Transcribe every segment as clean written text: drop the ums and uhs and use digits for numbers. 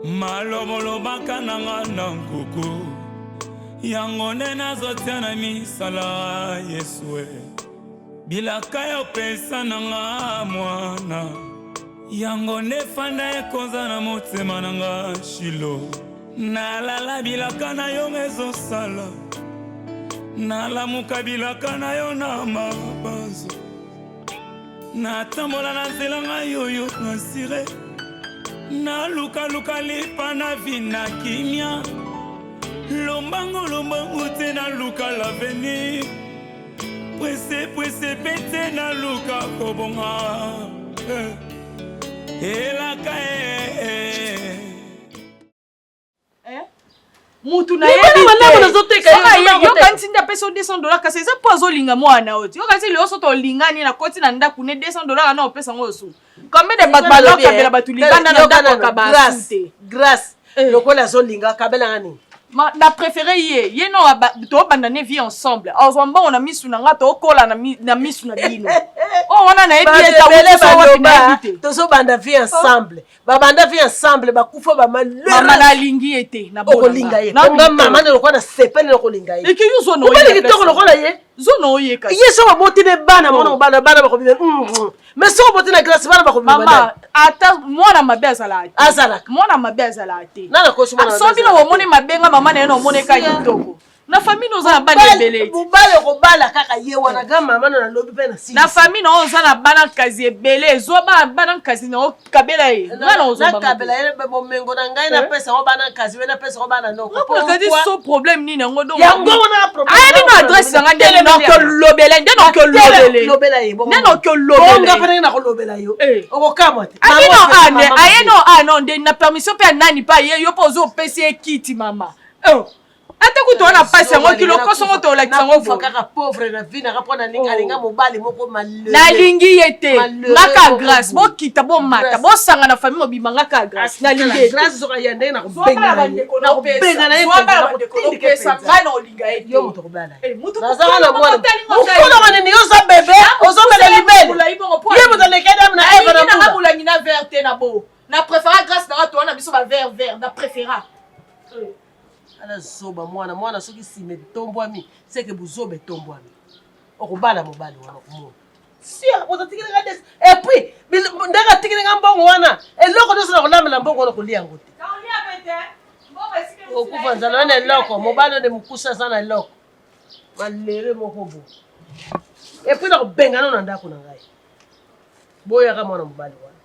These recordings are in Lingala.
malomolobaka nanga na nkuku yango nde nazotia na misala Yesue bilaka yo pesa nanga mwana yango nde fanda ekonza na motema nanga Shilo nalala bilaka na yo ezosala nalamuka bilaka na yo na mabanzo natambola na nzela ngai yoyo nasire nalukaluka lipa na vina kimia lombango te naluka l'avenir pwese pete naluka kobonga elaka mutu na yo kanti nda peso $200 kasi eza po azolinga mwana oti yo kanti leo soto lingani na koti na ndaku ne $200 na opesa ngo su combien de bato balokabela bato lingana na ndako ka basute grâce lokola azolinga kabela ngani na préféré ye no to banda ne vie ensemble ozomba on a misu na nga to kola na misu na bino o wana na ebi eta wuso wapi na ebite tozo banda vie ensemble ba banda vie ensemble ba kufa ba malheur mama na lingi ete na bona okolinga ye nga mama ne lokola sepene lokolinga ye eki yuzo no ye kitoko lokola ye zono oye kasi ye so boti ne bana mona bana ba ko bibe mais so boti na grâce bana ba ko bibe mama ata mwana mabe azala azala mwana mabe azala te na ko so mwana so bino omoni mabenga mama na no moneka kitoko na famille no za bana ebele bubale ko bala kaka ye wana ga mama na lobi pe na si na famille no za na bana kazi ebele zo bana kazi no kabela ye ngana ozo na kabela ye be bomengo na ngai na pesa ko bana kazi we na pesa ko bana no ko kazi so problème ni ngo do yango na problème ay bino adresse nga ndele no ko lobela ndeno ko lobela ye bongo ndeno ko lobela bonga pa na ko lobela yo okokama te ayino ane ayeno ano nde na permission pe nani pa ye yo pozo pesi ekiti mama ata kuto na pasi yango kilo kosongo to la kisango fo kaka pauvre na vie na rapona linga mobali moko malheur na lingi yete ngaka grâce bo kita bo mata bo sanga na famille mobima ngaka grâce na lingi grâce zo ya ndenge na kubenga na ye na pesa ngana olinga yete yo moto kobala mutu nazanga na mwana mukolo wana ni yo za bébé ozobela libele ye moto lekeda na eva na na mulangi na verte na bo na préféra grâce na to na biso ba vert na préféra ala zoba mwana soki sime tombwami seke buzobe tombwami okubala mobali wana kumo sia botatikira des et puis ndaka tikira mbongo wana eloko doso na kolamela mbongo wana kulia ngote kaulia pete mbongo esike okufa nzala wana eloko mobali de mukusa sana eloko malere moko bo et puis na kobengana na ndako na ngai boya ka mwana mobali wana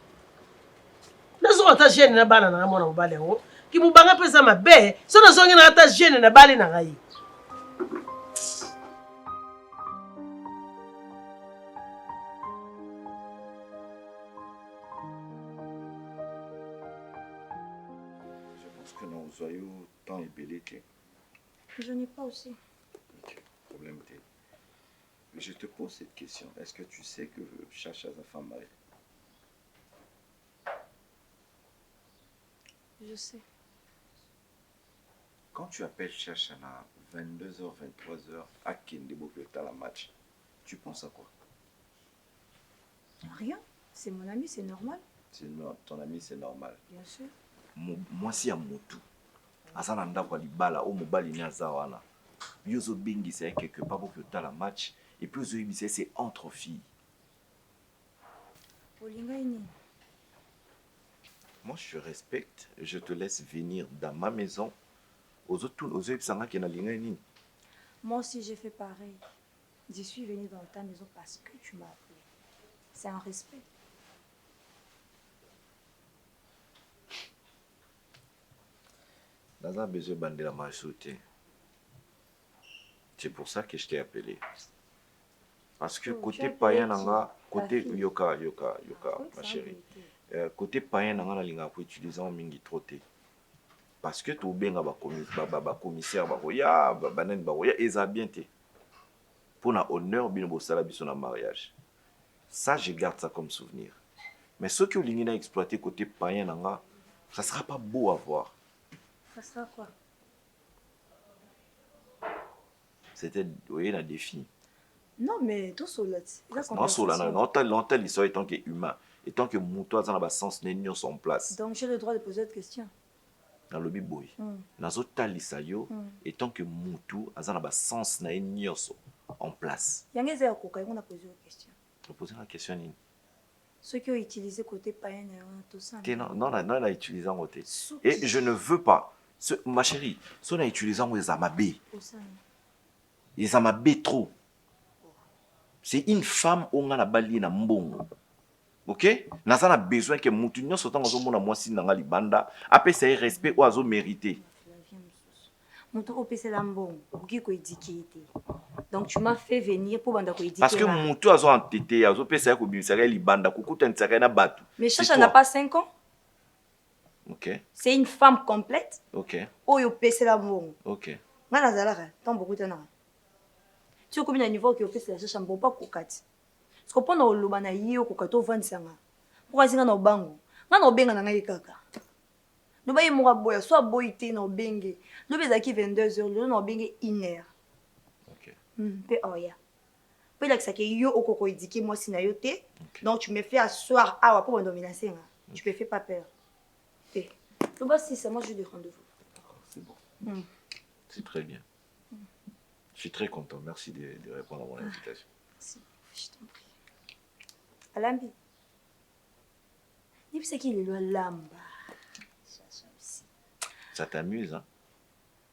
nazo ata jeune na bana na mwana mobali yango ki mubanga pesa mabe so na zongi na ata jeune na bali na ngai Je pense que non, vous avez tant ébellé. Je n'ai pas aussi. Ok, problème t'es. Je te pose cette question. Est-ce que tu sais que Chacha a sa femme mariée? Je sais. Quand tu appelles Chacha à 22h, 23h à Kendebo que tu as la match, tu penses à quoi? Rien. C'est mon ami, c'est normal. Ton ami, c'est normal. Bien sûr. Moi, si à Motu, à Sananda Walibala, au Mobali Nazawana, Yozo Bingi, c'est quelque part pour que tu as la match, et puis Yozo c'est entre filles. Moi, je respecte, je te laisse venir dans ma maison. Moi aussi, j'ai fait pareil. Je suis venue dans ta maison parce que tu m'as appelé. C'est un respect. Dans un besoin de la majorité. C'est pour ça que je t'ai appelé. Parce que côté païen, côté yoka, ma chérie. Côté païen, on a utilisé un mingi trotté. Parce que tout bien commissaire eza bien te pour na honneur bien bosala biso na mariage. Ça je garde ça comme souvenir. Mais ceux qui ont l'ingénieur exploité côté païen nanga, ça sera pas beau à voir. Ça sera quoi? C'était un défi. Non mais tout seul. Non solana, non tel l'histoire étant que humain, étant que moutois dans la sens n'est son place. Donc j'ai le droit de poser cette question. dans le biboy. Nazo talisa yo et tant que mutu azana ba sens na nyoso en place. Yangeze ya koka on a posé une question. Je poser la question ni. Ceux qui ont utilisé côté païen tout ça. Non, on a utilisé en côté. Et je ne veux pas. Ma chérie, si on a utilisé en les amabé. Les amabé trop. C'est une femme on a la balie na mbongo. OK? N'a besoin que mutu nyo sotant ozo mona mwasi na ngali banda, après c'est respect ou azo mérité. Mutu opese la mbongo, oki ko éduquer. Donc tu m'as fait venir pour banda ko éduquer. Parce que mutu azo entêté, azo pesa ko bimisaka libanda kukuta ntsaka na batu. Mais Chacha n'a pas 5 ans. OK. C'est une femme complète. OK. Oyo pese la mbongo. OK. Ngana zalaka, tant beaucoup tana. Tu comme na niveau que opese la Chacha mbongo pas kokati. Parce que pendant le lobana yio kokato vansanga. Pourquoi singa na bango? Ngana obenga na ngai kaka. No ba yimoka boya, soit boyité na obenge. No bezaki 22h, le na obenge 1h. OK. Pe oya. Pe la que yo okoko éduquer moi si na yo té. Donc tu me fais asseoir awa pour domination. Tu me fais pas peur. Té. No ba si c'est moi je de rendez-vous. C'est bon. C'est très bien. Je suis très content. Merci de répondre à mon invitation. Merci. Je t'en prie. Alambi. Ni c'est qu'il est le lamba. Ça t'amuse, hein?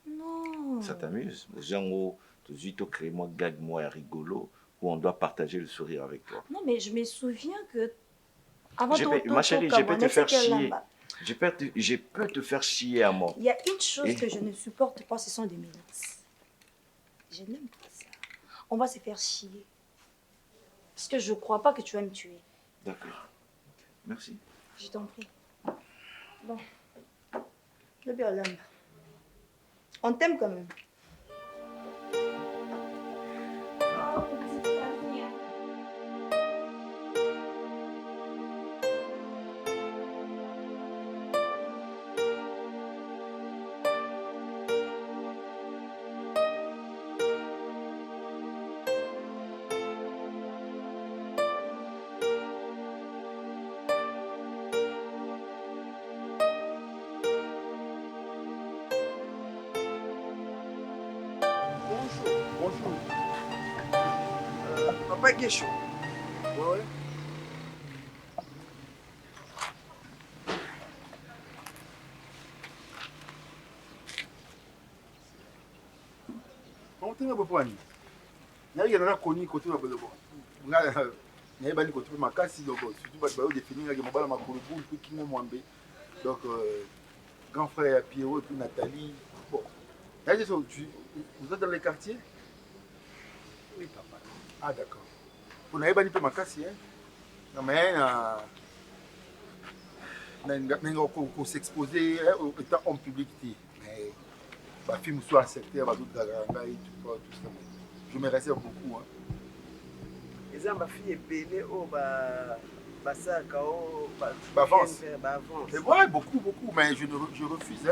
Non. Ça t'amuse? Genre, tout de suite, créer moi, gag moi, rigolo, où on doit partager le sourire avec toi. Non, mais je me souviens que avant ma chérie, je peux te faire chier. Je peux te faire chier à mort. Il y a une chose que je ne supporte pas, ce sont des menaces. Je n'aime pas ça. On va se faire chier. Parce que je ne crois pas que tu vas me tuer. D'accord. Merci. Je t'en prie. Bon. Le bien l'âme. On t'aime quand même. Bonjour. Papa Guéchon. Ouais. On tient un peu pour nous. Il y a un connu côté de l'Abo. Il y a un côté de ma casse, surtout parce que définir avec mon bal ma colombe, puis qui m'ont mwambé. Donc, grand frère Pierrot et puis Nathalie. Bon. Vous êtes dans les quartiers? Oui, papa. Ah, d'accord. Vous n'avez pas dit que ma casse, hein? Non, mais on s'exposer étant homme public. Mais ma fille me soit acceptée, ma toute garanga et tout ça. Je me réserve beaucoup. Et ça, ma fille est belle, oh, ça, c'est vrai, beaucoup, mais je refuse.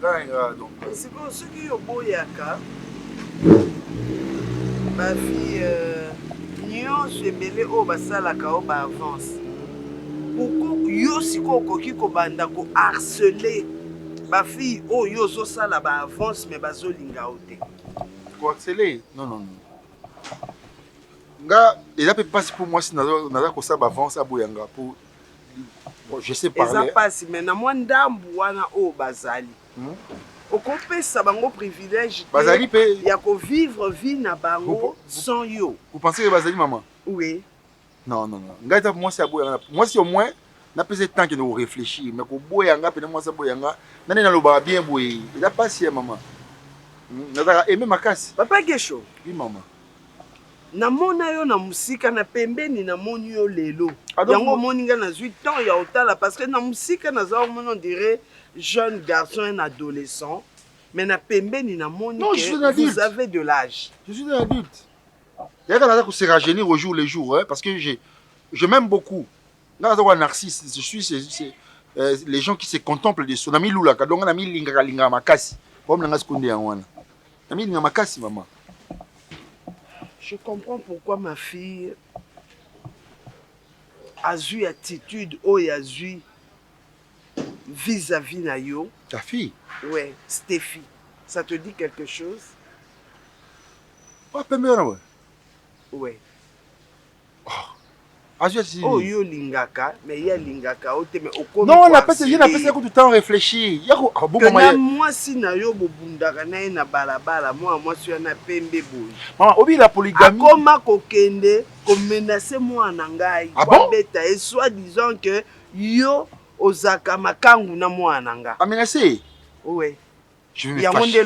Hein? Donc, c'est bon, ceux qui ont beau yaka, ma fille, nyon se belle, oh, ça, la kao, avance. Pourquoi yo si ko banda ko harceler ma fille, oh, yo zo ça là, avance, mais bazo linga ote. Ko harceler? Non. Nga, il a pas passé pour moi si naza ko ça avance à boyanga pour bon, je sais parler. Ça passe mais na moi ndambu wana o bazali. Okopesa bango privilège bazali pe ya ko vivre vie na bango sans yo. Vous pensez que bazali maman? Oui. Non. Nga moi c'est à boyanga. Moi si au moins n'a pas temps que nous réfléchir mais ko boyanga pe moi ça boyanga nani na loba bien boye. Il a passé maman. Naza aimer ma casse. Papa Guéchon. Oui maman. Namona yo na musika na pembeni na moni yo lelo. Yango moninga na 8 ans ya otala parce que na musika na za on dirait jeune garçon un adolescent mais na pembeni na moni que vous avez de l'âge. Je suis un adulte. Il y a quand on se rajeunir au jour le jour hein, parce que je m'aime beaucoup. Là on narcisse, je suis les gens qui se contemplent de son ami Lula donc on a mis linga makasi. Comme nanga sekonde ya wana. Na mis linga makasi maman. Je comprends pourquoi ma fille a eu attitude ou a eu vis-à-vis na yo. Ta fille? Ouais, Stéphie. Ça te dit quelque chose? Oh, Pembe, ouais. Ouais. Oh, yo lingaka, mais il y a lingaka, mais au non, on a pas tout le temps réfléchi. Que na moi si na yo bobundaka na na balabala, moi si na pembe boy. Maman, obi la polygamie. Akoma kokende, ko menacer moi na ngai. Beta et soit disant que yo ozaka makangu na moi na nga. A menacé? Ouais. Je vais me fâcher.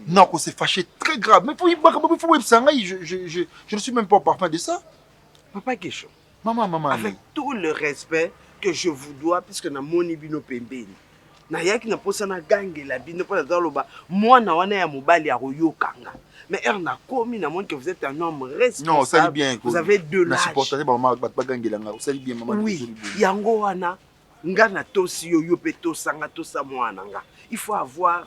Non, qu'on s'est fâché très grave. Mais je ne suis même pas au parfum de ça. Papa question. Maman. Avec tout le respect que je vous dois, puisque na moni bino pembeni. Na yaki na posa na gangue la bino pour dans le bas. Moi na wana ya mobali ya royo kanga. Mais er na komi na monde que vous êtes un homme responsable. Non, ça dit bien. Vous avez de l'âge. Ça dit bien, maman. Oui, yango wana. Ngana tosi yo yo pe tosanga tosa mwana nga. Il faut avoir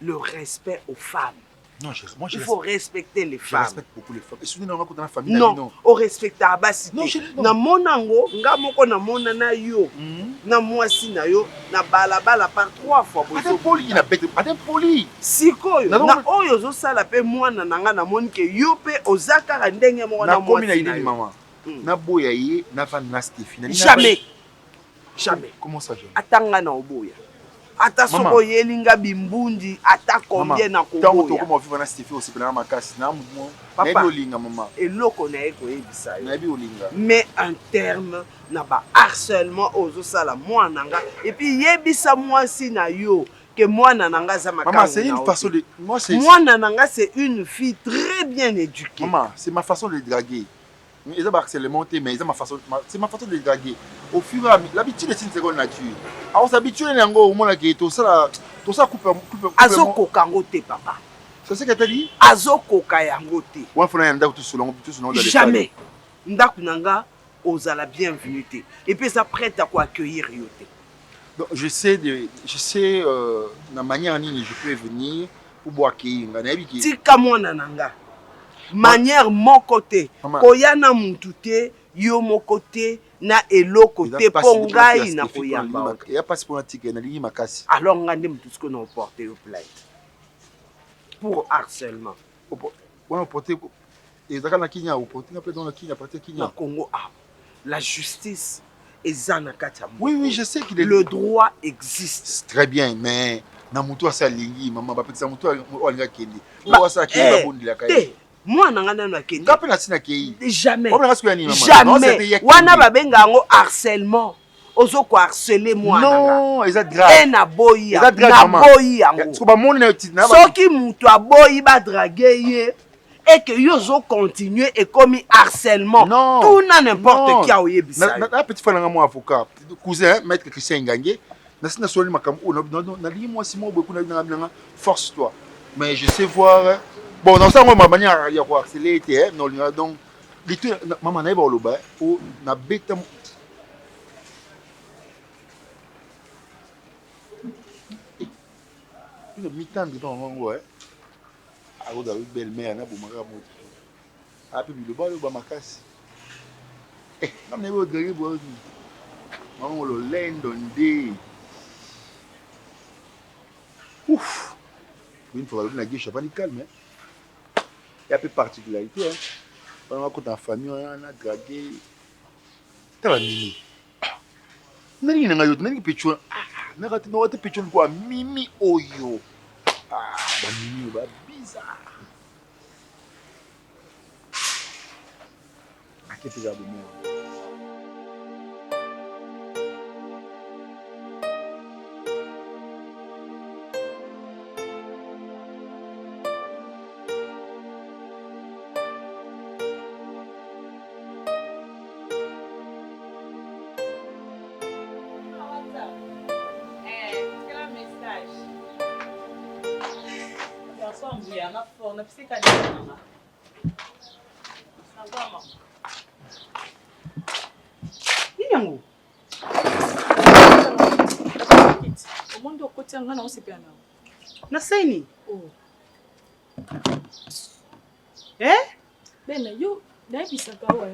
le respect aux femmes. Non, il faut respecter les femmes. Je respecte beaucoup les femmes. Et souvenez nous dans la famille. Non, on respecte abasi. Non, na monango nga moko na mona na yo. Na mwasi na yo na balabala par 3 fois. Attends poli na bête. Attends poli. Sikoyo na oyo zo sala pe mwana nanga na moni ke yo pe ozaka ndenge moko na mwasi. Na komi na maman. Na boya ye na van na Stéphie. Jamais. Jamais. Comment ça, jamais? Atanga na oboya. Ata soko yelinga bimbundi ata combien na koboya. Tant que moi vivre na Stéphie aussi pour na makasi na mo. Papa olinga maman. Eloko na eko ebisa yo. Na bi olinga. Mais en terme na ba harcèlement ozo sala mwana nga et puis yebisa mwasi na yo que mwana nanga za makanga. Maman, c'est une façon de mwana nanga c'est une fille très bien éduquée. Maman, c'est ma façon de draguer. Ils ont harcèlement, mais c'est ma façon de les draguer. Au fur et à mesure, l'habitude est une seconde nature. Alors, on s'habitue à au moins que tout ça coupe. Azoko kangote, papa. C'est ce que tu as dit? Azoko kayangote. Ouais, faut aller tout selon jamais. Ndakunanga osa la bienvenue. Et puis ça prête à quoi accueillir yote. Donc, je sais la manière en ligne je peux venir pour boire accueillir. Tika mwana nanga. Manière mon côté koyana mutute yo mon côté na eloko te pongai na koyamba il y a pas pour la tique na lingi makasi alors ngande mutusko na porter au plainte pour harcèlement on porter et dans la Kenya au porter na dans la Kenya partir Kenya na Congo la justice ezana katia. Oui, je sais qu'il est le droit existe très bien mais na mutu asa lingi maman ba pekisa mutu olinga kendi ba sa kendi ba bondi la kai. Moi nangana na kende. Ngape na sina kei. Jamais. Jamais. Wana babenga ngo harcèlement. Ozo ko harceler moi nanga. Non, eza grave. Na boyi. Na boyi yango. Parce que ba moni na tina. Soki mutu aboyi ba draguer ye et que yo zo continuer et comme harcèlement. Non. Tout n'importe qui a oyebisa. Na petit frère nga mo avocat. Cousin maître Christian Ngangé. Na sina soli makambo na li moi si mo beaucoup na force toi. Mais je sais voir. Bon, dans ça, ma manière, il y a quoi harceler, donc, maman, n'a pas le bas, ou n'a bête. Une mi-temps de temps, ouais. Ah, vous avez une belle-mère, n'a pas de marabout. Ah, puis le bas, le bas, ma casse. Eh, on n'a pas de grille, on le laine dans des. Ouf! Une fois, on a dit, je suis pas ni calme, hein. Il y a peu de particularité. On a dans la famille, on a dragué. Tu as mimi. Nani nanga yo, nani pichon. Nanga tu n'as pas pichon quoi mimi oyo. Ah, ba mimi ba bizarre. Akete ga bomo. Yango. Omondo okoti ngana osepia na. Na saini. Oh. Eh? Bena yo na bisaka wa.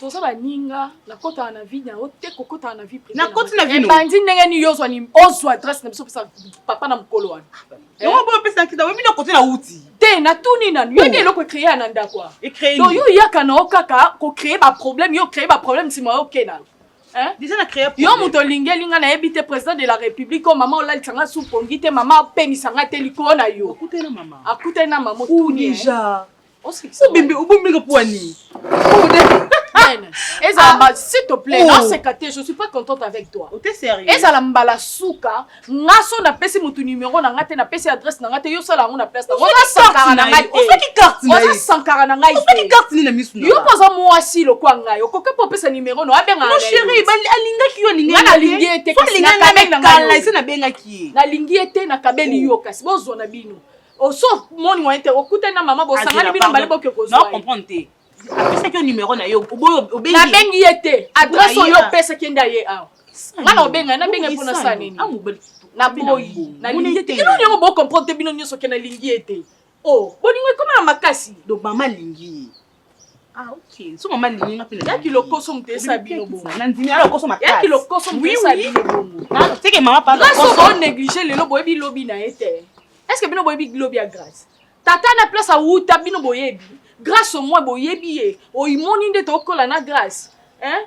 toza baninga nakota na vie na ote kokota na vie privé nakoti na vie no bandi ndenge ni yozwa ni ozwa adresse na biso pesa papa na mokolo wana yango bo pesa kita webi na kote na uti te na tuni nanu yo ndelo ko créer na ndako créer donc yo yaka na okaka ko créer ba problème yo créer ba problème sima ok na déjà na créer yo moto linga na ebité président de la république o maman olali sanga sou pongi te maman peni sanga te liko na yo akute na maman tuni déjà bimbi ubumbi ko poani Ezala, s'il te plaît, non, c'est caté, je suis pas contente avec toi. T'es sérieux? Ezala mbala souka, ngaso na pesi mutu numéro na ngate na pesi adresse na ngate yo sala ngona place na. Oza sankara na ngate. Oza ki carte na. Oza sankara na ngate. Oza ki carte ni na misu na. Yo poza mwasi lo kwa ngai. Okoke po pesa numéro no abenga. Non chérie, ba alinga ki yo linga. Na lingi ete kasi na kabeli na kala ise na benga ki. Na lingi ete na kabeli yo kasi bozo na bino. Oso moni wa ete okuta na mama bo sangani bino mbale boke kozwa. Non comprendre. Apesa ki numéro na yo obengi na bengi yete adresse yo pesa kenda ye aw ngana obenga na benga pona sa nini na boyi na lingi yete kino nyo bo comprendre bino nyo soke na lingi yete oh bolingo koma na makasi do mama lingi ok so mama lingi na pena yaki lokoso mtesa bino bongo na ndimi ala lokoso makasi yaki lokoso mtesa bino bongo na teke mama pa lokoso on négliger lelo boyebi lobi na ete est-ce que bino boyebi lobi ya grâce tata na place a uta bino boyebi grâce au moi boyebi ye oimoni nde tokola na grâce hein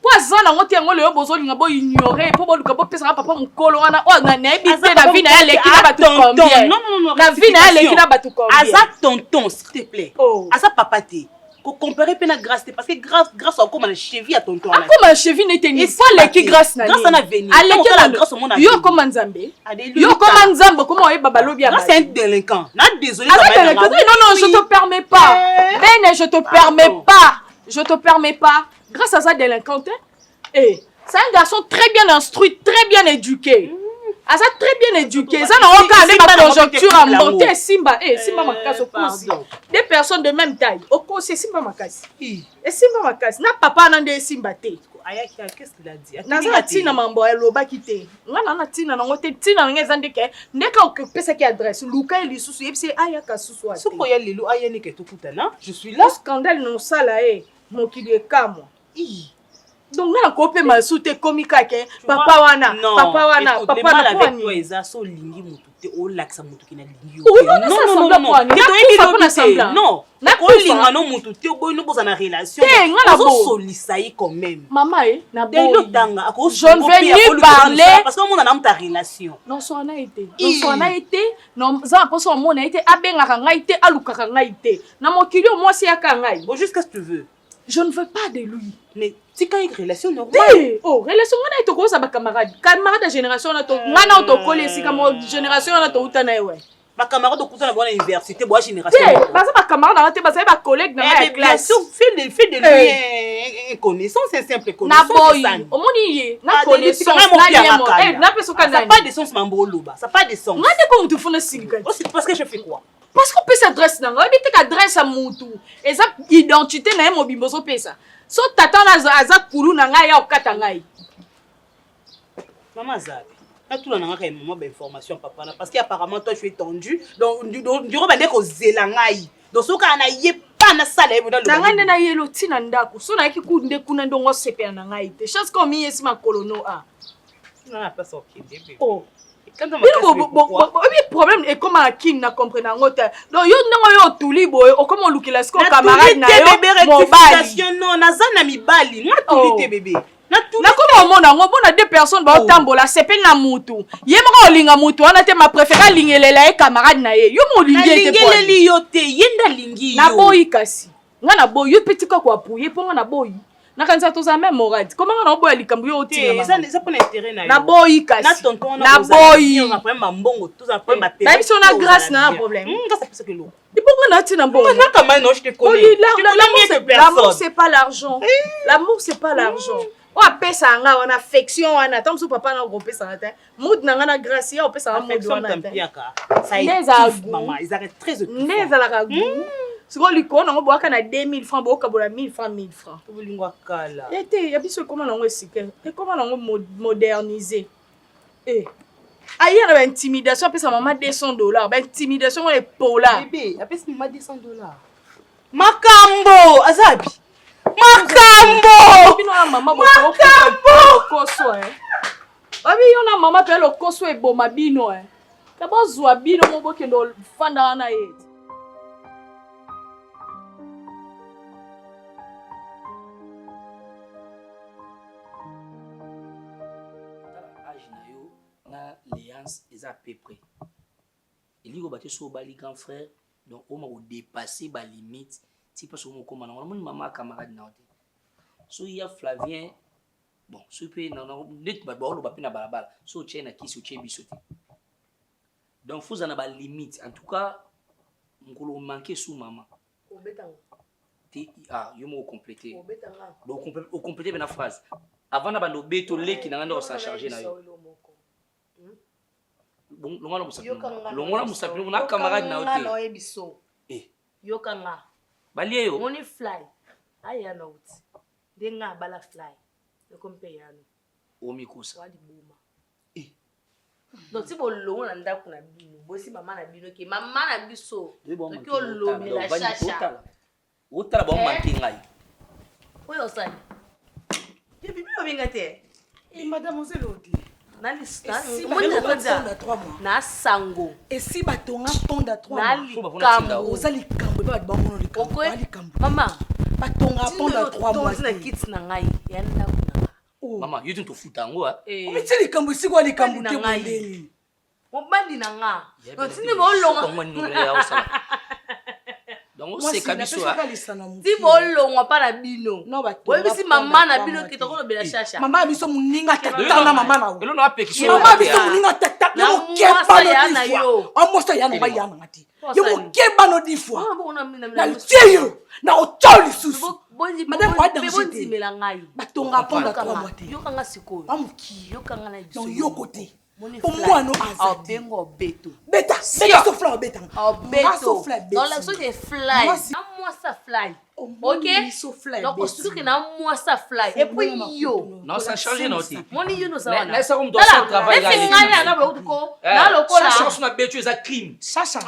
po azana ngote yango le bozolinga bo ignorer po boluka bo pesa papa mukolo wana o na nebi te na vie na elle qui na batu combien non la vie na elle qui na batu combien aza tonton s'il te plaît aza papa te ko comparer pe na grâce te parce que grâce au comme na cheville à tonton là comme cheville n'était ni pas les qui grâce na grâce na venir grâce au monde yo comme nzambe yo comme nzambe comment oye babalobi grâce c'est un délinquant na désolé non je te permets pas ben je te permets pas grâce à ça délinquante et c'est un garçon très bien instruit très bien éduqué ça très bien éduqué ça n'a aucun ma conjoncture à monter simba simba makasi aussi des personnes de même taille c'est simba makasi et simba makasi na papa nande simba te ayaki qu'est-ce qu'il a dit naza tina mambo eloba kite ngana na tina nango te tina ngeza ndeke ndeka okupesa ki adresse luka elisusu yebisi ayaka susu ate suko ya lelo ayene ke tokutana je suis là scandale no sala mokili ekamwa donc ngana ko pe masute komika ke papa wana papa na avec toi eza so lingi mutu te o laksa mutu kina lingi non na ko linga no mutu te boy no boza na relation o solisa yi quand même mama na boy tanga ako je ne vais ni parler parce que mon na ta relation non so na été non za pas so mon na été abenga ka ngai te aluka ka ngai te na mokili o mwasi ya ka ngai bon jusqu'à ce que tu veux je ne veux pas de lui mais si quand une relation normale relation ngana ito ko sa ba camarade de génération na to ngana to kolle si comme génération na to utana ewe ba camarade to kutana bona université bo génération ba sa ba camarade na te ba sa ba collègue na la classe fait de lui connaissance c'est simple connaissance na boy omoni ye na connaissance na yemo na peso ka ça pas de sens mambolo ba ça pas de sens ngade ko mutu funa singa parce que je fais quoi parce qu'on peut s'adresse dans la vie adresse à mutu et ça identité na mo bimbozo pesa so tata na aza kulu na ngai ya okata ngai maman zabi na tout na ngai maman ba information papa na parce qu'apparemment toi je suis tendu donc du robande ko zela ngai donc soka na ye pa na sala e bodalo na ngai na yelo tina ndako so na ki kunde kuna ndongo sepela na ngai te chance comme yesi ma colono a na pas ça ok bébé le problème est comme à qui n'a compris dans l'autre donc yo n'engo yo tuli boy o comme on look la score camarade na yo rectification non nazana mibali moi tuli te bébé na comme au monde ngo bona deux personnes ba otambola sepel na mutu ye moko olinga mutu wana te ma préférer lingelela e camarade na ye yo mo lingi te po lingi yo te yenda lingi yo na boyi kasi nga na boyi yo petit ko appuyer ponga na boyi na kanza toza même morade comment on boya likambu yo otinga ça pour intérêt na yo na boyi kasi na tonton na boyi on a problème mbongo tout ça problème télé même si on a grâce na problème ça c'est parce que l'eau il faut qu'on a tina mbongo moi quand même non je te connais l'amour c'est pas l'argent l'amour c'est pas l'argent o apesa nga wana affection wana tant que papa na kopesa na te mood na nga na grâce ya opesa mood wana te ça est maman ils arrêtent très de neza la kagu siko liko na ngo boaka na 2000 francs boka bola 1000 francs to lingwa kala ete ya biso comment na ngo esike et comment na ngo moderniser aïe na intimidation apesa maman $200 ba intimidation et pola bébé apesa maman $200 makambo azabi Makambo! Babi yo na mama pe lokoso eboma bino Ka bozwa bino mobokendo fanda na ye. L'alliance est à peu près. Il y a des choses qui grand frère, donc on a dépassé les limites. Si parce que on maman camarade na so il y a Flavien, bon, so peut net ba on ba pina balabala. So tient na kiso tient bisoté. Donc faut en avoir limite. En tout cas, on manquer sous maman. Yo mo compléter. Donc on compléter la phrase. Avant na ba no beto leki na ngana sa charger na yo. Bon, longola musapilo na camarade na hotel. Yokanga. Balie yo. Money fly. Aya na uti. Denga bala fly. Yokompe yano. Omikusa. Wali buma. Donc si bolongo na ndaku na bino, bosi mama na bino ke mama na biso. Donc yo lobi la chacha. Otala ba manki ngai. Oyo sani. Ye bibi obingate. Madame Ozelodi. Na sango. Et si batonga ponda 3 mois. Ozali kambo ba bangono likambo. Mama, batonga ponda 3 mois. Na kits na ngai. Yanda kuna. Mama, you to futa ngo ha. Omiti likambo siko likambo te mondeli. Mobandi na nga. Donc tindi bolonga. Donc c'est kabiso ha. Ti bolonga pa na bino. Boy bisi mama na bino ke tokolo bela shasha. Mama biso muninga tata na mama na. Elo na apekisho. Mama biso muninga tata. Yo keba no difwa. Amosta yana ba yana ngati. Yo keba no difwa. Na tieyo. Na otoli susu. Madame wa danger te. Batonga ponda 3 mois te. Yo kanga sikoyo. Amuki. Yo kanga na biso. Yo côté. Moi no azati. Bengo beto. Beta so fly beta. Beto. Dans la zone des fly. Moi ça fly. OK? Donc surtout que na moi ça fly. Et puis yo. Non ça change non ti. Moni yo no ça wana. Laisse comme doit son travail là. Laisse ngani na ba utuko. Na lokola. Ça change na betu za crime. Chacha.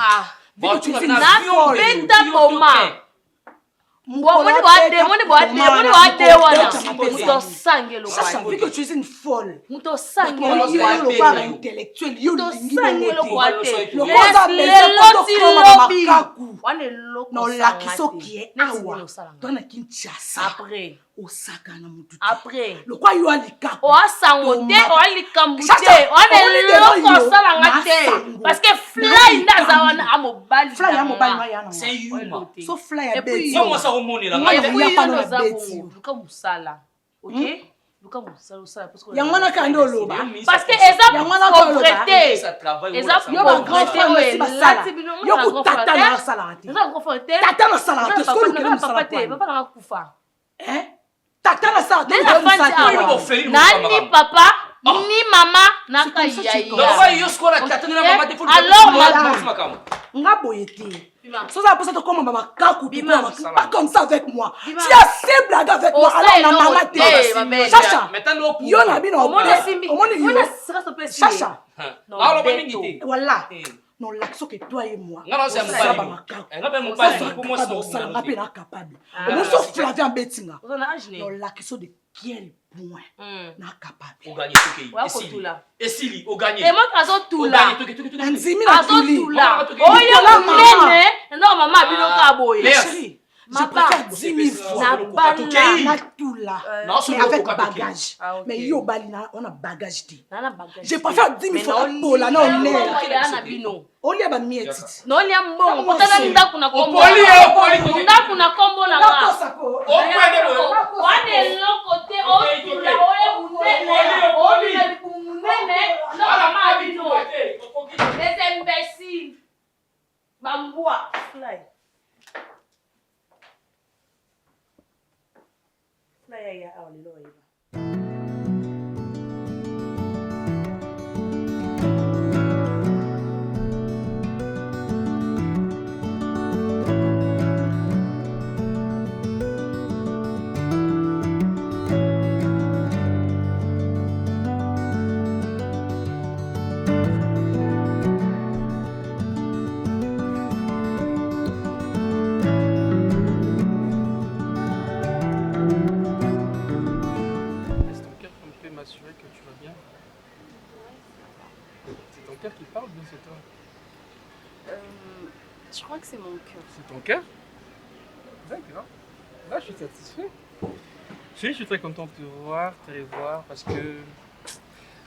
Bon tu na beta moma. Moni boade wana. Muto sangelo kwa. Chacha, vu que tu es une folle. Muto sangelo kwa. Yo pas intellectuel, yo lingi sangelo kwa. Le cosa loti wane loko. Non la kiso qui est awa. Dona Kinshasa. Après. Osaka na mutu. Après. Le quoi yo alika. O asangote, o alikamute, wane loko sala ngate. Parce que fly ndaza wana amobali. Fly amobali ma yana. C'est humain. So fly a bête. Comment ça remonte là? Mais puis yo no zabongo. Luka musala. OK? Luka musala parce que yangwana kando loba. Parce que eza pauvreté. Eza pauvreté. Yo kutata na sala ati. Eza pauvreté. Tata na sala ati. Sko lu kele sala ati. Papa na kufa. Tata na sala ati. Nani papa? Ni mama na kayaya. Donc va yo skola tata na mama te faut. Alors nga boyete. So ça peut être comme maman kaku pas comme ça avec moi. Si assez blague avec moi alors na mama te. Chacha. Yo na bino. Chacha. Alors ba mingi te. Voilà. Non l'action que toi et moi. Non c'est mon pari. Pour moi c'est on appelle capable. On se Flavien Betinga. Non l'action de quel point na capable. On gagne tout et Sili on gagne. Et moi kazo tout là. Nzimi na tuli. Oyo munene. Non maman bino ka boye. Chérie. Je préfère 10 000 fois. Na tout là. Mais avec bagage. Mais yo balina on a bagage te. Je préfère 10 000 fois pour la non mais. Olia ba mietiti. Non lia mbongo. Kotana ndaku na kombo. Poli. Ndaku na kombo la nga. Wane lokote o tula o munene. O munene. Non mama bino. Les imbéciles. Bambua. Fly. Fly ya awalilo hivi. C'est ton cœur? D'accord. Là, je suis satisfait. Chérie, je suis très content de te revoir, parce que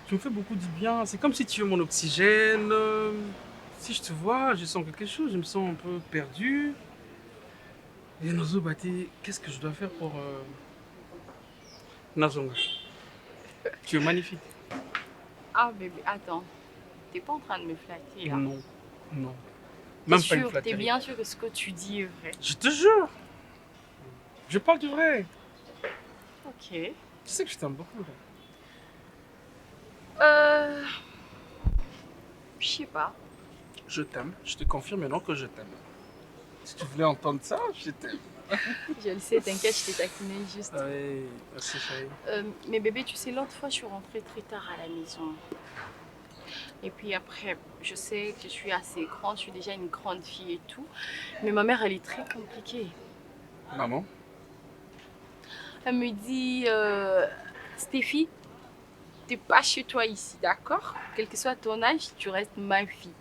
tu me fais beaucoup du bien. C'est comme si tu es mon oxygène. Si je te vois, je sens quelque chose, je me sens un peu perdu. Et Nazo Bati, qu'est-ce que je dois faire pour Nazonga? Tu es magnifique. Ah bébé, attends. T'es pas en train de me flatter là? Non, non. Même pas une flatterie. T'es bien sûr que ce que tu dis est vrai? Je te jure. Je parle du vrai. Ok. Tu sais que je t'aime beaucoup. Je sais pas. Je t'aime. Je te confirme maintenant que je t'aime. Si tu voulais entendre ça, je t'aime. Je le sais, t'inquiète, je t'ai taquiné juste. Oui, merci chérie. Mais bébé, tu sais, l'autre fois, je suis rentrée très tard à la maison. Et puis après, je sais que je suis assez grande, je suis déjà une grande fille et tout. Mais ma mère, elle est très compliquée. Maman? Elle me dit, Stéphie, t'es pas chez toi ici, d'accord? Quel que soit ton âge, tu restes ma fille.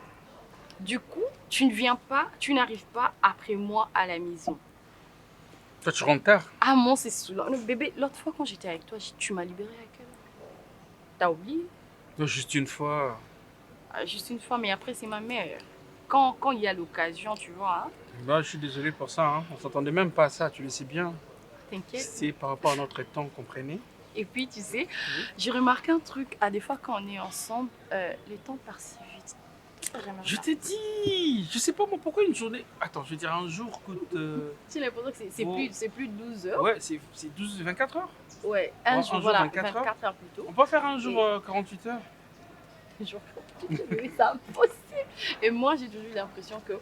Du coup, tu ne viens pas, tu n'arrives pas après moi à la maison. Toi, tu rentres tard? Ah mon, c'est saoulant. Bébé, l'autre fois quand j'étais avec toi, tu m'as libérée à quelle heure? T'as oublié? Non, juste une fois. Juste une fois, mais après c'est ma mère. Quand il y a l'occasion, tu vois. Hein? Bah, je suis désolé pour ça, hein. On s'attendait même pas à ça, tu le sais bien. T'inquiète. C'est par rapport à notre temps, comprenez? Et puis, tu sais, j'ai remarqué un truc. Des fois, quand on est ensemble, le temps passe si vite. Je t'ai dit. Je sais pas moi pourquoi une journée. Attends, je veux dire un jour coûte. J'ai l'impression que c'est plus de 12 heures. Ouais, c'est 24 heures. Ouais, un jour, voilà, 24 heures plutôt. On peut faire un jour 48 heures. Un jour 48 heures, c'est impossible. Et moi, j'ai toujours eu l'impression que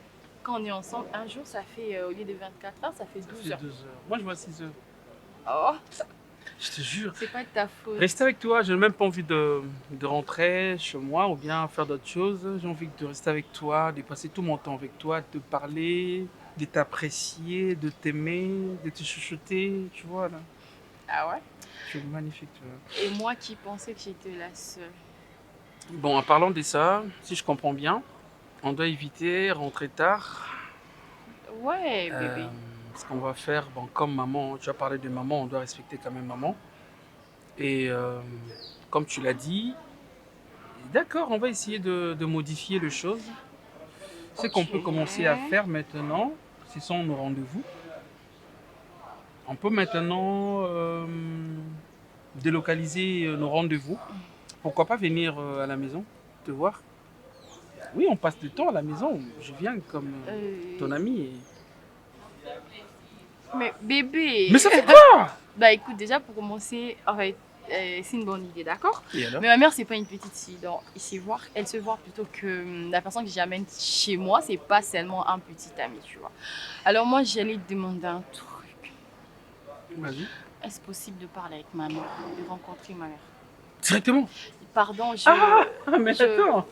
quand on est ensemble, un jour, ça fait, au lieu de 24 heures, ça fait 12 heures. 12 heures. Moi, je vois 6 heures. Oh, je te jure. C'est pas de ta faute. Rester avec toi, j'ai même pas envie de rentrer chez moi ou bien faire d'autres choses. J'ai envie de rester avec toi, de passer tout mon temps avec toi, de te parler, de t'apprécier, de t'aimer, de te chuchoter, tu vois là. Ah ouais? Tu es magnifique, tu vois. Et moi qui pensais que j'étais la seule. Bon, en parlant de ça, si je comprends bien, on doit éviter rentrer tard. Ouais, bébé. Ce qu'on va faire, bon, comme maman, tu as parlé de maman, on doit respecter quand même maman. Et comme tu l'as dit, d'accord, on va essayer de modifier les choses. Ce qu'on peut commencer à faire maintenant, ce sont nos rendez-vous. On peut maintenant délocaliser nos rendez-vous. Pourquoi pas venir à la maison, te voir? Oui, on passe du temps à la maison. Je viens comme ton ami. Mais bébé... Mais ça fait quoi? Bah écoute, déjà pour commencer, en fait, c'est une bonne idée, d'accord? Mais ma mère, c'est pas une petite fille. Donc, elle se voit plutôt que la personne que j'amène chez moi, c'est pas seulement un petit ami, tu vois. Alors moi, j'allais te demander un truc. Vas-y. Est-ce possible de parler avec ma mère, de rencontrer ma mère? Directement? Pardon, mais attends.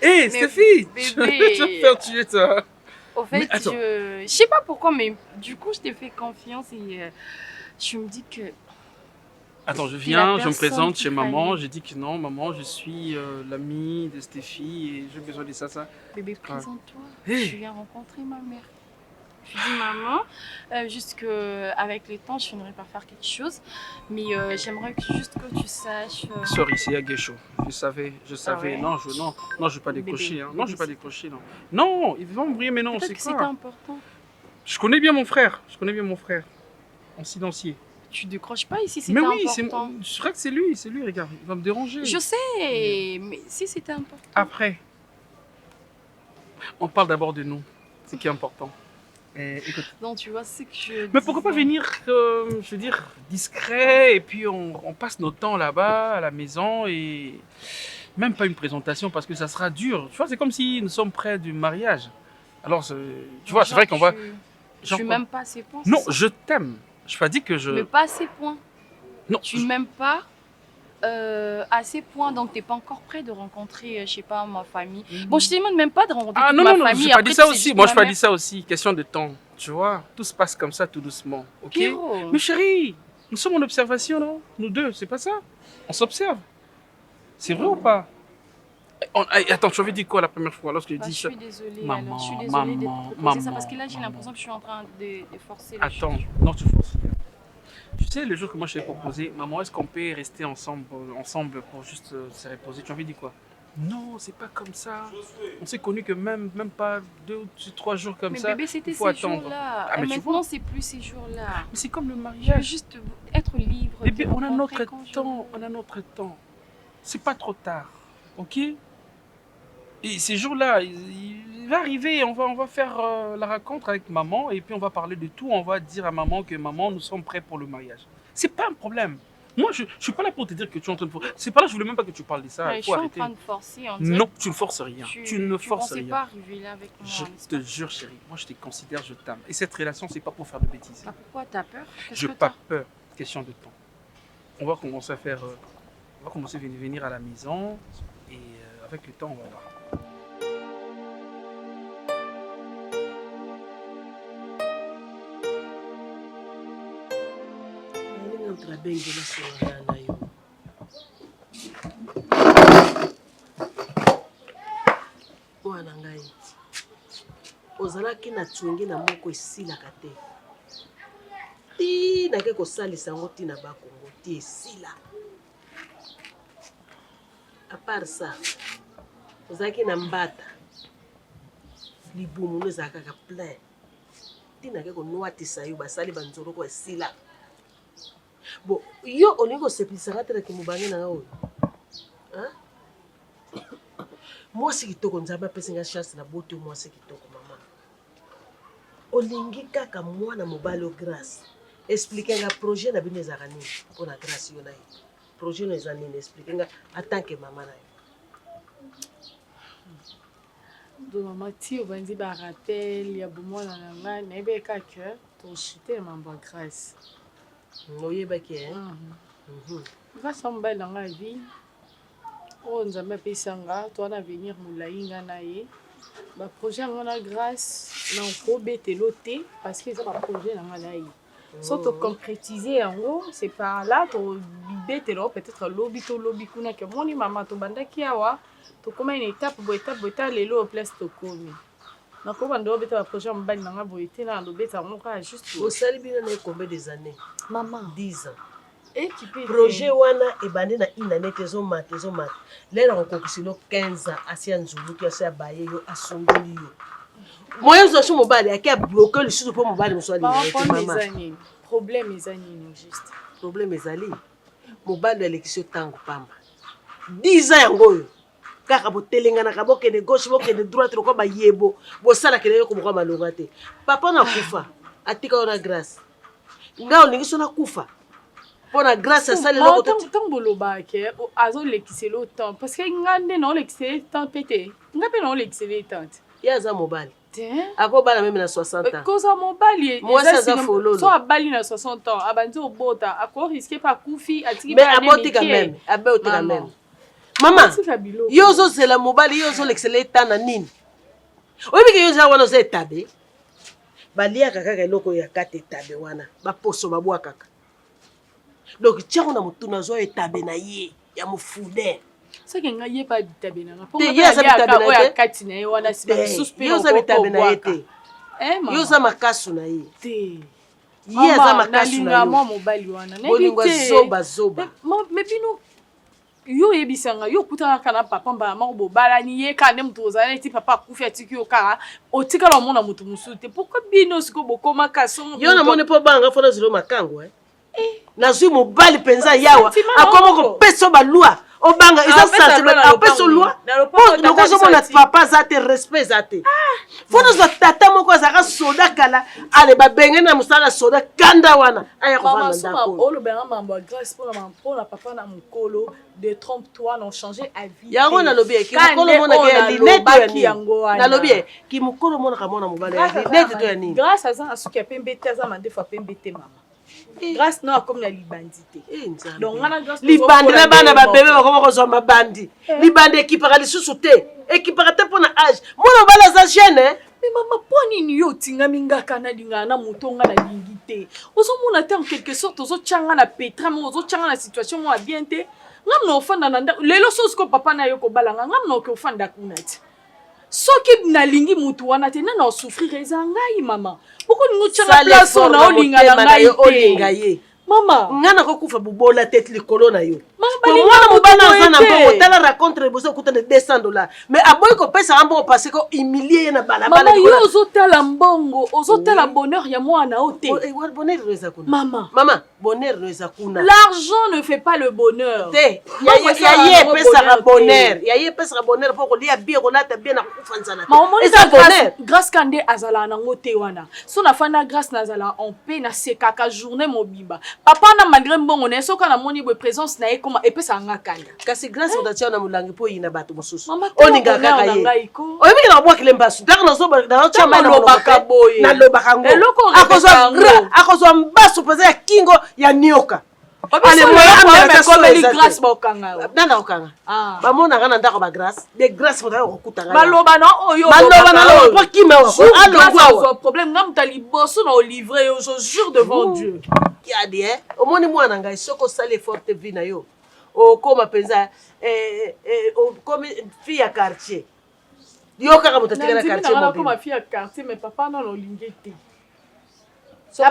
Hé, Stéphie, tu vas me faire tuer, toi. Au fait, je sais pas pourquoi, mais du coup, je t'ai fait confiance et je me dis que... Attends, je viens, je me présente chez maman, je dis que non, maman, je suis l'ami de Stéphie et j'ai besoin de ça. Bébé, présente-toi, je viens rencontrer ma mère. Je dis maman, juste qu'avec le temps, je finirai par faire quelque chose, mais j'aimerais juste que tu saches... Sorry, c'est Aguecho. Je savais. Ah ouais? Non, je vais pas décrocher. Hein. Non, je vais pas décrocher. Non, non, ils vont me briller, mais non, c'est quoi? C'était important. Je connais bien mon frère. En silencieux. Tu décroches pas ici, c'était important. Mais oui, je crois que c'est lui, regarde. Il va me déranger. Je sais, mais si c'était important. Après, on parle d'abord de nous. C'est qui est important. Écoute. Non, tu vois, c'est que je... Mais pourquoi pas venir, je veux dire, discret, et puis on passe notre temps là-bas, à la maison, et même pas une présentation, parce que ça sera dur. Tu vois, c'est comme si nous sommes près du mariage. Alors, tu vois, c'est vrai qu'on va... Je suis même pas à ces points. Non, je t'aime. Je pas dit que je... Mais pas à ces points. Non. Tu m'aimes pas à ces points, donc t'es pas encore prêt de rencontrer, je sais pas, ma famille. Bon, je te demande même pas de rencontrer toute ma famille. J'ai pas dit ça aussi. Moi, je pas dit ça aussi. Question de temps. Tu vois, tout se passe comme ça, tout doucement. Ok. Pierrot. Mais chérie, nous sommes en observation, non? Nous deux, c'est pas ça? On s'observe. C'est vrai ou pas? Attends, tu avais dit quoi la première fois lorsque je dis ça? Je suis désolée, maman, je suis désolée de te proposer ça parce que là j'ai maman. l'impression que je suis en train de forcer les Attends, choses. non, tu forces. Tu sais, le jour que moi je t'ai proposé, maman, est-ce qu'on peut rester ensemble pour juste se reposer? Tu avais dit quoi? Non, c'est pas comme ça. On s'est connus que même pas 2 ou 3 jours comme ça. Mais bébé, c'était ces jours-là. Ah, Et maintenant, c'est plus ces jours-là. Mais c'est comme le Je veux mariage. juste être libre. Bébé, on a notre temps. C'est pas trop tard, ok? Et ces jours-là, il va arriver, on va faire la rencontre avec maman et puis on va parler de tout. On va dire à maman que maman, nous sommes prêts pour le mariage. C'est pas un problème. Moi, je suis pas là pour te dire que tu es en train de forcer. C'est pas là, je voulais même pas que tu parles de ça. Ouais, je suis en train de forcer. Non, tu ne forces rien. Tu ne forces rien. Tu pensais pas arriver là avec moi. Je te jure, chérie, moi je te considère, je t'aime. Et cette relation, c'est pas pour faire de bêtises. Ah, pourquoi t'as peur? Je n'ai pas peur. Question de temps. On va commencer à faire. On va commencer à venir à la maison et avec le temps, on va voir. mwana ngai ozalaki na twenge na moko esilaka te tinake kosalisa yango ntina bakongo ti esila apart ça ozalaki na mbata libumu no ezalaka kaka plein tinake konwatisa yo basali banzoloko esila bon yo olingi kosepilisaka te nake mobange na nga oyo mwasi kitoko nzambe apesi nga chance na bote mwasi kitoko mama olingi kaka mwana mobali o grâce explique nga projet na bino ezalaka nini mpona grâce yo na ye projet no eza nini explique nga en tant que mama na yo do mama ti obandi barappel ya bomwana na ngai nayebeka ke toshite mambo ya grâce oyebaki grâce ya mobali na ngai vie oyo nzambe apesanga towana avenir molai nga na ye baprojet yango na grâce na nkobetelo te parce que eza baprojet na nga na ye so toconcrétise yango c'est par là tobibetelo peut-être lobi tolobi kuna ke moni mama tobandaki awa tokóma une étape boye ta lelo place tokomi nakobanda obeta baprojet ya mobali na nga boye te na lobeta yango kaka juste osali bino na combien des années maman 10 ans équipé projet wana ebandi na une année tezomata lelo akokokisi lo 15 ans asi ya nzuluki asi ya baye yo asondoli yo moye ozoshi mobali ake abloke lisusu mpo mobali mosu alingi problème eza nini juste problème ezali mobali alekisi yo ntango pamba 10 ans yango oyo kaka botelenganaka bokende gauche bokende droite lokwa bayebo bosalakela yo komokwa malonga te papa nakufa atika yo na grâce nga olingi so nakufa mpona grâce asali eloko ntango bolobake azolekisela temps parce que nga nde naolekisela temps mpe te nga mpe naolekisela temps te ye aza mobali akobala meme na 60 ans koza mobali mwasi aza fololo so abali na 60 ans abandi obota akoriske mpe akufi atiki mais abotika meme abotika meme mama yo ozozela mobali yo ozolekisela eta na nini oyebiki yo eza wana oza etabe baliaka kaka eloko ya kati etabe wana baposo babwakaka donc tiango na motuna azwa etabe na ye ya mofude soki ngai ye pa bitabe nanga ye aza bitabe na ye kati na ye wana siba lisusu mpe ye oza bitabe na ye te ye oza makasu na ye ye aza makasu na mwa mobali wana bolingo zoba me bino yo oyebisanga yo okutanaka na papa mbala moko bobalani ye kaka nde moto ozala neti papa akufi atiki yo kaka otikala omona moto mosusu te pourkui bino sikoyo bokomaka songo yo namoni mpo banga fona zilo makango nazwi mobali mpenza yawa akoma kopesa balwa obanga eza sentiment apesa lwa nokozomona papa aza te respect eza te fo nozwa tata moko azalaka soda kala ale babenge na mosala soda kanda wana aya kovanda ndako olobanga mambo ya grâce mpona papa na mokolo de trompe toi non changer avis yango nalobi eki mokolo monaka ya linete ya nini nalobi ki mokolo monaka mwana mobali ya linete to ya nini grâce aza na suki ya pembe te aza mandefu ya pembe te mama grâce no akomi na libandi te libandi na bana babebe bakoma kozwa mabandi libandi ekipaka lisusu te ekipaka te mpona age mwana mobali aza jeune me mama mpo nini yo otingami ngaka nalingaka na moto nga nalingi te ozomona te en quelque sorte ozotyanga na petrame ozotyanga na situation moko ya bien te ngamna ofanda na ndako lelo sosi ko papa na yo ko balanga ngamna oke ofanda kuna ti soki nalingi mutu wana te nana osouffrir eza ngai mama poko ningo tianga place ona olinga na ngai te mama ngana kokufa bubola tete likolo na yo mwana mobana aza na mbongo tala racontre eboso okuta na $200 mais aboyi kopesaka mbongo parce ko humilie ye na balabala yo ozotala mbongo ozotala bonheur ya mwana o te bonheur no eza kuna mama bonheur no eza kuna l'argent ne fait pas le bonheur te yaye epesaka bonheur yaye epesaka bonheur mpo kolia bie kolata bie na kokufa nzala te eza bonheur grâce kande azala nango te wana so nafanda grâce nazala en paix nasekaka journée mobimba papa na malgré mbongo na ye soki namoni boye présence na ye koma epesaka nga kanda kasi grâce otatia na molangi mpo oyina bato mosusu oninga kaka ye oyebiki na kobwakile mbasu ntango nazotia mai nalobaka ngo akozwa mbasu mpenza ya kingo ya nioka nana okanga bamonanga na ndako bagrâce de grâce moto okokutanga maloba na oyo mpo kimawa problème nga moto liboso na olivre yo je jure devant Dieu yadi omoni mwana ngai soki osali forte vie na yo okoma mpenza okomi fille ya quartier yo kaka moto atikala quartier mais papa nano olingi te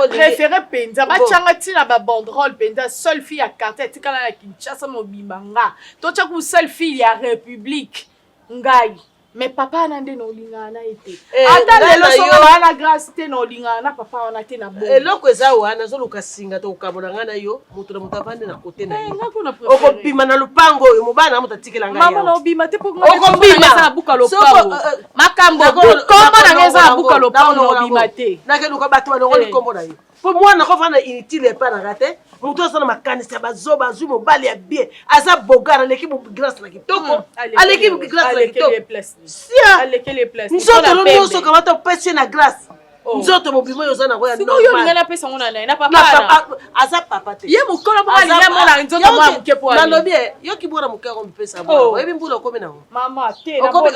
préféré penza batianga ntina babanderole penza seule fille ya quartier atikala na Kinshasa mobimba nga totiaka seule fille ya république ngai mais papa na nde na olingana na ye te ata lelo soki baa na grâce te na olingana na papa wana te na bongo eloko eza wana azoluka singa tokokabola ngai na yo moto na moto avandi na kote na ye okobima na lupango oyo mobana na moto atikela ngai mama na obima te mpo eza na buka lopango makambo kombo na ngai eza na buka lopango na obima te nakeluka bato balongoli kombo na yo mpo mwana kofanda inutile epanaka te moto aza na makanisi ya bazoba azwi mobali ya bie aza bogara aleki grâce na kitoko aleki grâce na kitoko nzoto lo nyonso kamata opesi ye na grâce nzoto mobima oyo oza nango ya aza papa te nalobi yoki mbula moke yako mipesa oyebi mbula okomi nango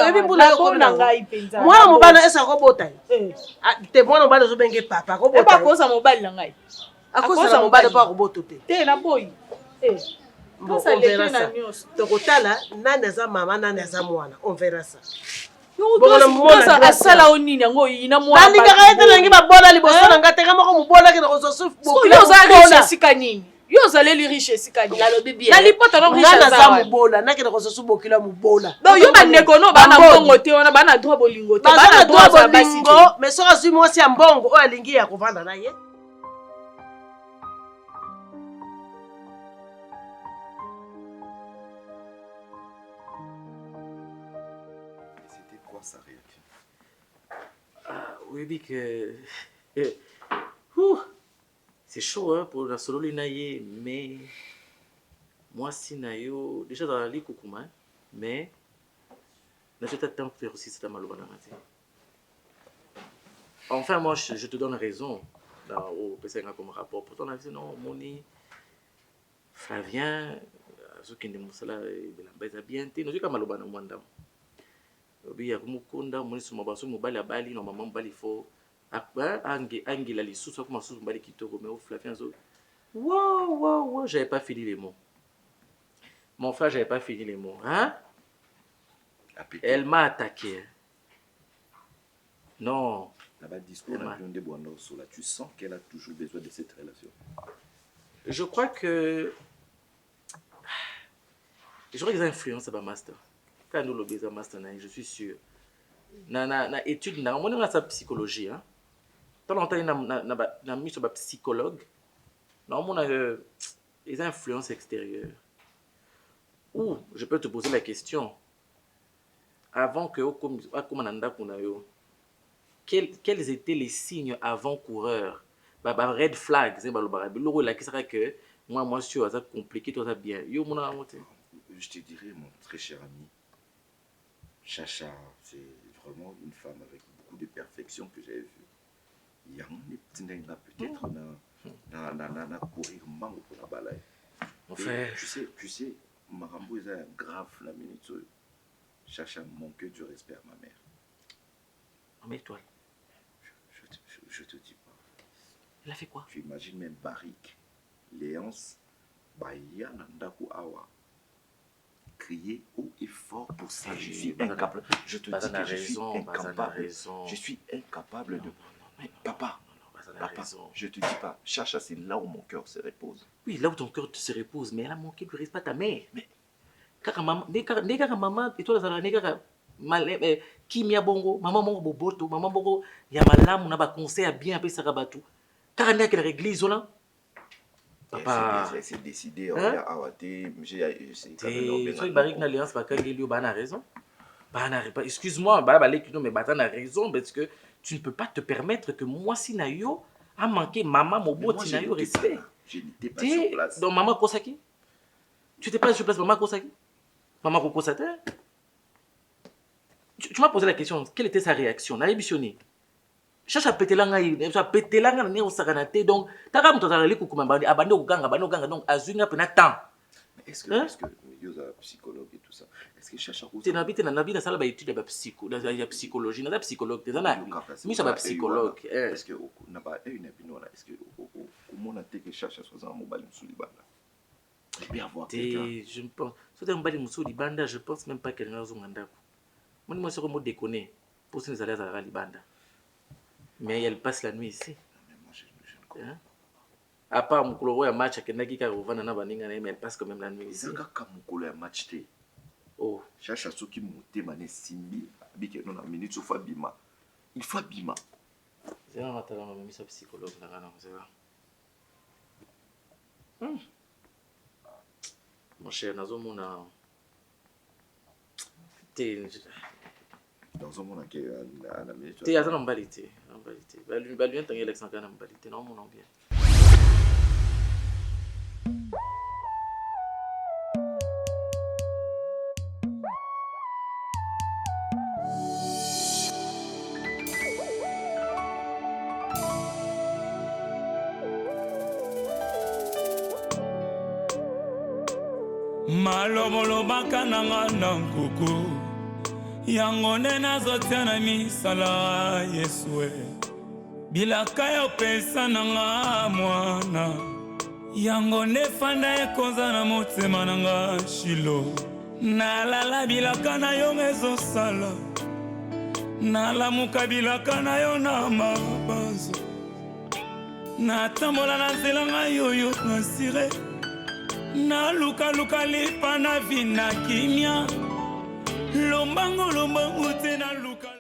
oyebi mbula yo okomi nango mwana mobala esa akobota te mwana mobala ozobenge papa akobotakoza mobali na ngai akoza mobali mpo akoboto te na boyi tokotala nani aza mama nani aza mwana on verra ça asala o nini yango oyina mwanalingaka ete nangi babola liboso na nga teka moko mobolaki na kozosuoza riche esika nini yo ozaleli riche esika nini na lipota no riche aza mobola nakende kozosu bokila mobola yo bandeko no bana mbongo te wana bana droit bolingo te bana droit bolingo mais soki azwi mwasi ya mbongo oyo alingi ya kovanda na ye sa réaction. Oui, que c'est chaud hein, pour la solo linaye, mais moi si nayo déjà dans la ligue kokuma, mais je t'attends pour faire aussi cette malobana. Enfin moi je te donne raison dans au PC comme rapport. Pourtant on a dit non moni Flavien ce qui ne musala belamba bien te, nous comme malobana mwanda. Obi akumukunda munisi mabaso mobali abali no mama mobali fo angela lisusu comme sous mobali kitoko mais au Flavien zo wow j'avais pas fini les mots mon frère j'avais pas fini les mots hein elle m'a attaqué non là-bas discours n'a plus de Bondo là tu sens qu'elle a toujours besoin de cette relation. Je crois que qu'ils ont influence à master. Quand nous le master, je suis sûr. Na étude, na on a sa psychologie. Hein. Tant longtemps na mis sur la psychologue. Na on a des influences extérieures. Ou je peux te poser la question. Avant que quels étaient les signes avant-coureurs? Red flag, c'est que moi je suis compliqué, toi ça bien. Je te dirais, mon très cher ami, Chacha, c'est vraiment une femme avec beaucoup de perfection que j'ai vue. Il y a peut-être na courir mango pour la balaye. Tu sais, Marambo est un grave la minute. Chacha manque du respect à ma mère. Mais toi, je te dis pas. Elle a fait quoi? Tu imagines même Barrique, Léance, Baya Nandaku Awa. crier haut et fort pour ça. Je suis incapable. Je te dis que je suis incapable. Je suis incapable de... Papa, je te dis pas, Chacha, c'est là où mon cœur se repose. Oui, là où ton cœur se repose, mais elle a manqué de respect à ta mère. Mais, maman, et toi, Kimia Bongo, maman Bongo Boboto, maman Bongo, Yamalam, on a pas conseil à bien appeler Sarabatu. Car on a quelle église là? Papa, c'est décidé, on a awaté, excuse-moi, mais Batan a raison parce que tu ne peux pas te permettre que moi, Sinayo, a manqué maman, Mobo, Sinayo, respect. Je n'étais pas sur place. Donc, maman Kosaki? Tu n'étais pas sur place, maman Kosaki? Maman Kosaki? Tu m'as posé la question, quelle était sa réaction? Elle a émissionné. Chacha a pété l'anga, a pété l'anga, on s'est ganaté, donc, t'as pas montré à l'écoute comme abandonné au gang, donc, Azunga pena temps. Est-ce que Yosa psychologue et tout ça, est-ce que Chacha Rosa... Tu n'as pas na sala ba étude ba psychologie, na psychologue, t'es na. Mais ça va psychologue. Est-ce que n'a pas une opinion là? Est-ce que comment on que Chacha soit un mobile sous les bandes? Bien voir quelqu'un. Je pense, soit un mobile sous les bandes, je pense même pas qu'elle n'a pas nganda. Moi c'est comme déconner pour se aller à la bande. Mais elle passe la nuit ici. Mais moi je ne comprends pas. À part mon colo, un match avec Nagi Karovana Nabaninga, mais elle passe quand même la nuit ici. C'est quand mon colo un match té. Oh. Chacha Soki monté mané simbi, habité non la minute sauf Bima. Il faut Bima. C'est un matin on m'a mis sa psychologue là, non, c'est vrai. Mon cher, nazo mona. T'es dans un monde qui est à la minute. T'es à la mbalité, mbalité. Balu un tangué l'exemple à mbalité, non mon bien. Malomolobaka nanga na nkuku yango nde nazotia na misala Yesue bilaka ya opesa nanga mwana yango nde fanda ekonza na motema nanga Shilo nalala bilaka na yo ezosala nalamuka bilaka na yo na mabanzo natambola na nzela ngai oyo nasire naluka lipa na vina kimia lombango te na luka